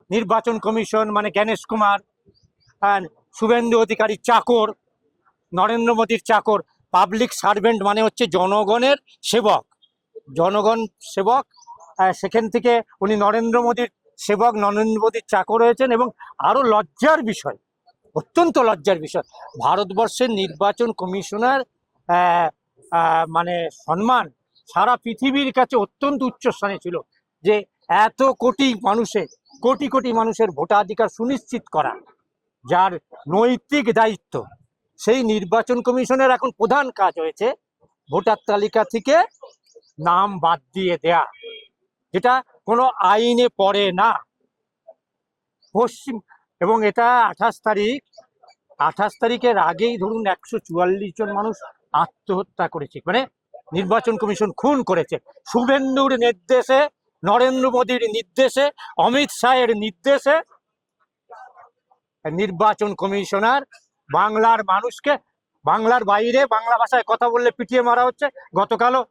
নির্বাচন কমিশন মানে জ্ঞানেশ কুমার, শুভেন্দু অধিকারী চাকর, নরেন্দ্র মোদীর চাকর। পাবলিক সার্ভেন্ট মানে হচ্ছে জনগণের সেবক, জনগণ সেবক। সেখান থেকে উনি নরেন্দ্র মোদীর সেবক, নরেন্দ্র মোদীর চাকর হয়েছেন। এবং আরো লজ্জার বিষয়, অত্যন্ত লজ্জার বিষয়, ভারতবর্ষের নির্বাচন কমিশনার মানে সম্মান সারা পৃথিবীর কাছে অত্যন্ত উচ্চস্থানে ছিল। যে এত কোটি কোটি মানুষের ভোটাধিকার সুনিশ্চিত করা, যার নৈতিক দায়িত্ব, সেই নির্বাচন কমিশনের এখন প্রধান কাজ হয়েছে ভোটার তালিকা থেকে নাম বাদ দিয়ে দেয়া, যেটা কোনো আইনে পড়ে না। পশ্চিম এবং এটা 28 তারিখের আগেই ধরুন 144 জন মানুষ আত্মহত্যা করেছে, মানে নির্বাচন কমিশন খুন করেছে। শুভেন্দুর নির্দেশে, নরেন্দ্র মোদীর নির্দেশে, অমিত শাহের নির্দেশে নির্বাচন কমিশনার বাংলার মানুষকে, বাংলার বাইরে বাংলা ভাষায় কথা বললে পিটিয়ে মারা হচ্ছে। গতকালও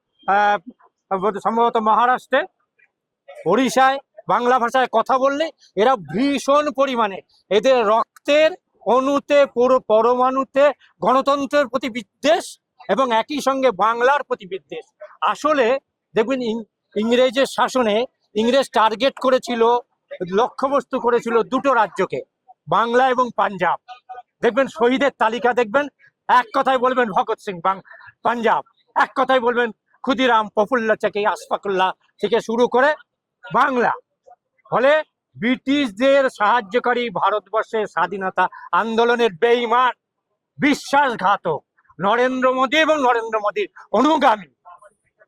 সম্ভবত মহারাষ্ট্রে, ওড়িশায় বাংলা ভাষায় কথা বললে এরা ভীষণ পরিমাণে, এদের রক্তের অণুতে, পরমাণুতে গণতন্ত্রের প্রতি বিদ্বেষ এবং একই সঙ্গে বাংলার প্রতি বিদ্বেষ। আসলে দেখবেন ইংরেজের শাসনে ইংরেজ টার্গেট করেছিল, লক্ষ্যবস্তু করেছিল দুটো রাজ্যকে, বাংলা এবং পাঞ্জাব। দেখবেন শহীদের তালিকা দেখবেন, এক কথায় বলবেন ভগৎ সিং পাঞ্জাব, এক কথায় বলবেন ক্ষুদিরাম, প্রফুল্ল চাকি, আশফাকুল্লাহ থেকে শুরু করে বাংলা। ফলে ব্রিটিশদের সাহায্যকারী ভারতবর্ষের স্বাধীনতা আন্দোলনের বেঈমান, বিশ্বাসঘাতক নরেন্দ্র মোদী এবং নরেন্দ্র মোদীর অনুগামী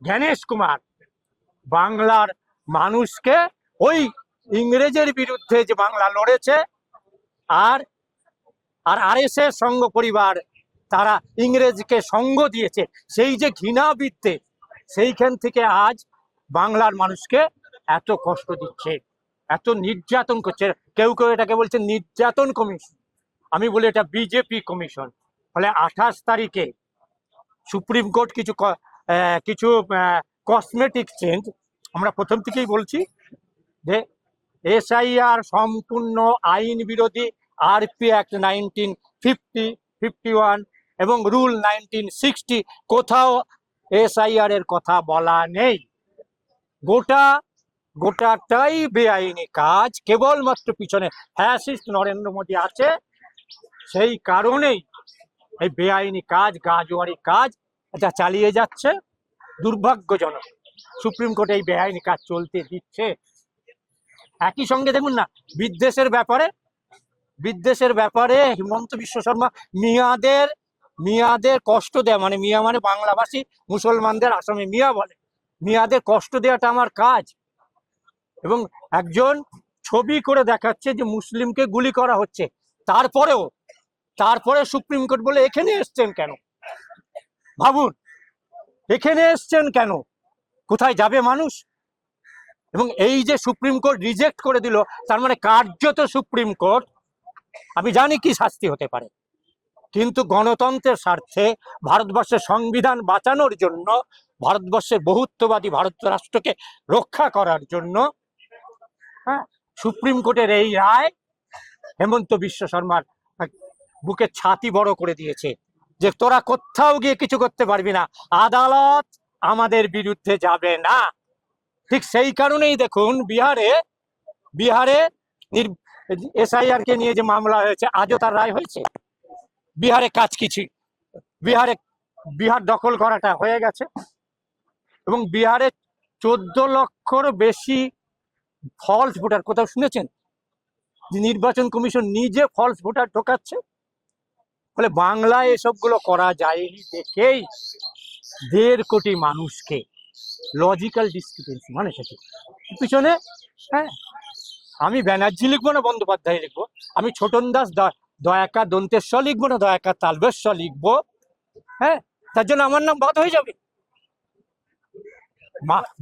জ্ঞানেশ কুমার বাংলার মানুষকে ওই ইংরেজের বিরুদ্ধে যে বাংলা লড়েছে, আর আরএসএস সংঘ পরিবার তারা ইংরেজকে সঙ্গ দিয়েছে, সেই যে ঘৃণা বিদ্বেষ, সেইখান থেকে আজ বাংলার মানুষকে এত কষ্ট দিচ্ছে, এত নির্যাতন করছে। কেউ কেউ এটাকে বলছে নির্যাতন কমিশন, আমি বলি এটা বিজেপি কমিশন। ফলে 28 তারিখে সুপ্রিম কোর্ট কিছু কসমেটিক চেঞ্জ, আমরা প্রথম থেকেই বলছি যে এসআইআর সম্পূর্ণ আইন বিরোধী, আরপি অ্যাক্ট 1950, 51 এবং রুল 1960, কোথাও এসআইআর এর কথা বলা নেই। গোটাটাই বেআইনি কাজ, কেবলমাত্র পিছনে ফ্যাসিস্ট নরেন্দ্র মোদী আছে, সেই কারণেই এই বেআইনি কাজ, গাজোয়ারি কাজ এটা চালিয়ে যাচ্ছে। দুর্ভাগ্যজনক সুপ্রিম কোর্ট এই বেআইনি কাজ চলতে দিচ্ছে। একই সঙ্গে দেখুন না, বিদ্বেষের ব্যাপারে হিমন্ত বিশ্ব শর্মা মিয়াদের কষ্ট দেয়া, মানে মিয়া মানে বাংলাভাষী মুসলমানদের আসামে মিয়া বলে, মিয়াদের কষ্ট দেওয়াটা আমার কাজ। এবং একজন ছবি করে দেখাচ্ছে যে মুসলিমকে গুলি করা হচ্ছে, তারপরে সুপ্রিম কোর্ট বলে এখানে এসছেন কেন? ভাবুন, এখানে এসছেন কেন? কোথায় যাবে মানুষ? এবং এই যে সুপ্রিম কোর্ট রিজেক্ট করে দিল, তার মানে কার্যত সুপ্রিম কোর্ট, আমি জানি কি শাস্তি হতে পারে, কিন্তু গণতন্ত্রের স্বার্থে, ভারতবর্ষের সংবিধান বাঁচানোর জন্য, ভারতবর্ষের বহুত্ববাদী ভারত রাষ্ট্রকে রক্ষা করার জন্য, সুপ্রিম কোর্টের এই রায় হেমন্ত বিশ্ব শর্মার বুকে ছাতি বড় করে দিয়েছে যে তোরা কোথাও গিয়ে কিছু করতে পারবি না, আদালত আমাদের বিরুদ্ধে যাবে না। ঠিক সেই কারণেই দেখুন বিহারে এসআইআর কে নিয়ে যে মামলা হয়েছে, আজও তার রায় হয়েছে। বিহারে কাজ কিছু, বিহার দখল করাটা হয়ে গেছে এবং বিহারে 14 লক্ষর বেশি ফলস ভোটার, কোথাও শুনেছেন যে নির্বাচন কমিশন নিজে ফলস ভোটার ঢোকাচ্ছে? ফলে বাংলায় এসবগুলো করা যায়নি দেখেই 1.5 কোটি মানুষকে লজিক্যাল ডিসক্রিপেন্সি, মানে সেটি পিছনে, আমি ব্যানার্জি লিখবো না বন্দ্যোপাধ্যায় লিখবো, আমি ছোটন দাস দয়াকা দন্তেশ্ব লিখবো না দয়াকা তালবেশ্ব লিখবো, তার জন্য আমার নাম বাদ হয়ে যাবে?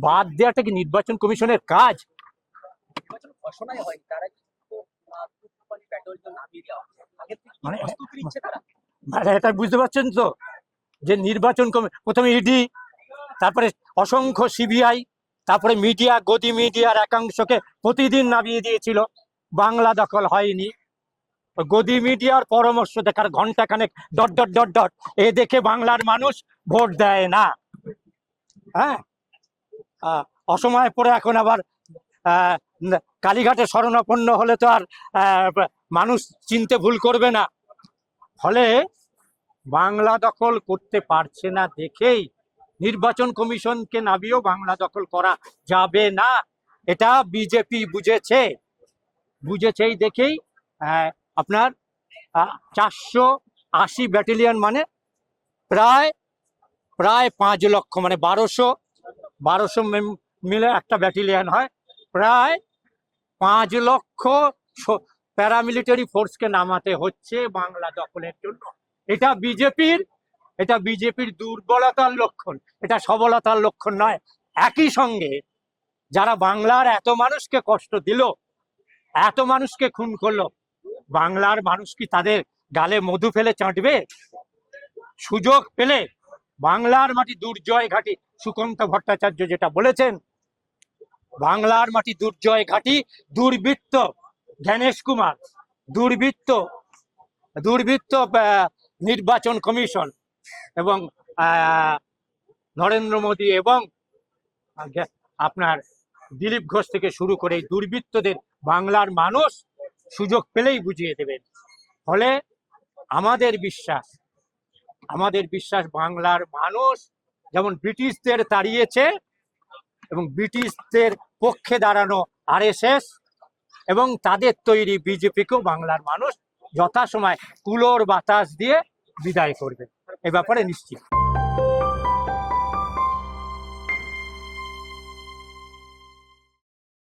বাদ দেওয়াটা কি নির্বাচন কমিশনের কাজ? মানে এটা বুঝতে পারছেন তো, যে নির্বাচন প্রথমে ইডি, তারপরে অসংখ্য সিবিআই, তারপরে মিডিয়া, গদি মিডিয়ার একাংশকে প্রতিদিন নামিয়ে দিয়েছিল, বাংলা দখল হয়নি। গদি মিডিয়ার পরামর্শ দেখার ঘন্টাখানেক dot dot dot dot A দেখে বাংলার মানুষ ভোট দেয় না। হ্যাঁ, অসময়ে পরে এখন আবার কালীঘাটে শরণাপন্ন হলে তো আর মানুষ চিনতে ভুল করবে না। ফলে বাংলা দখল করতে পারছে না দেখেই নির্বাচন কমিশনকে নামিয়েও বাংলা দখল করা যাবে না, এটা বিজেপি বুঝেছেই দেখেই আপনার 480 ব্যাটালিয়ন মানে প্রায় 5 লক্ষ, মানে 1200 মিলে একটা ব্যাটালিয়ন হয়, প্রায় 5 লক্ষ প্যারামিলিটারি ফোর্সকে নামাতে হচ্ছে বাংলা দখলের জন্য। এটা বিজেপির দুর্বলতার লক্ষণ, এটা সবলতার লক্ষণ নয়। একই সঙ্গে যারা বাংলার এত মানুষকে কষ্ট দিল, এত মানুষকে খুন করলো, বাংলার মানুষ কি তাদের গালে মধু ফেলে চাটবে? সুযোগ পেলে বাংলার মাটি দুর্জয় ঘাটি, সুকান্ত ভট্টাচার্য যেটা বলেছেন, বাংলার মাটি দুর্জয় ঘাটি, দুর্বৃত্ত জ্ঞানেশ কুমার, দুর্বৃত্ত নির্বাচন কমিশন এবং নরেন্দ্র মোদী এবং আপনার দিলীপ ঘোষ থেকে শুরু করে এই দুর্বৃত্তদের বাংলার মানুষ সুযোগ পেলেই বুঝিয়ে দেবেন। ফলে আমাদের বিশ্বাস বাংলার মানুষ যেমন ব্রিটিশদের তাড়িয়েছে এবং ব্রিটিশদের পক্ষে দাঁড়ানো আরএসএস এবং তাদের তৈরি বিজেপিকেও বাংলার মানুষ যথাসময় কুলোর বাতাস দিয়ে বিদায় করবে, এ ব্যাপারে নিশ্চিত।